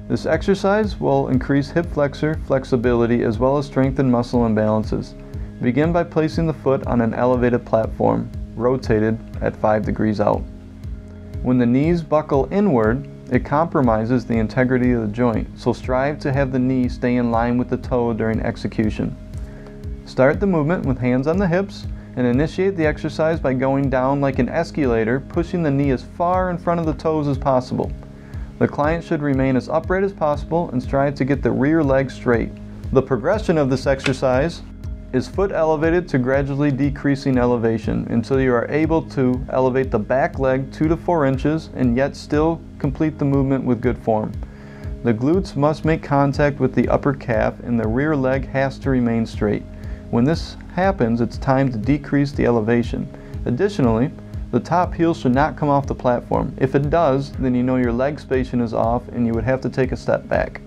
This exercise will increase hip flexor flexibility as well as strengthen muscle imbalances. Begin by placing the foot on an elevated platform, rotated at 5 degrees out. When the knees buckle inward, it compromises the integrity of the joint, so strive to have the knee stay in line with the toe during execution. Start the movement with hands on the hips and initiate the exercise by going down like an escalator, pushing the knee as far in front of the toes as possible. The client should remain as upright as possible and strive to get the rear leg straight. The progression of this exercise is foot elevated to gradually decreasing elevation until you are able to elevate the back leg 2 to 4 inches and yet still complete the movement with good form. The glutes must make contact with the upper calf and the rear leg has to remain straight. When this happens, it's time to decrease the elevation. Additionally, the top heel should not come off the platform. If it does, then you know your leg spacing is off and you would have to take a step back.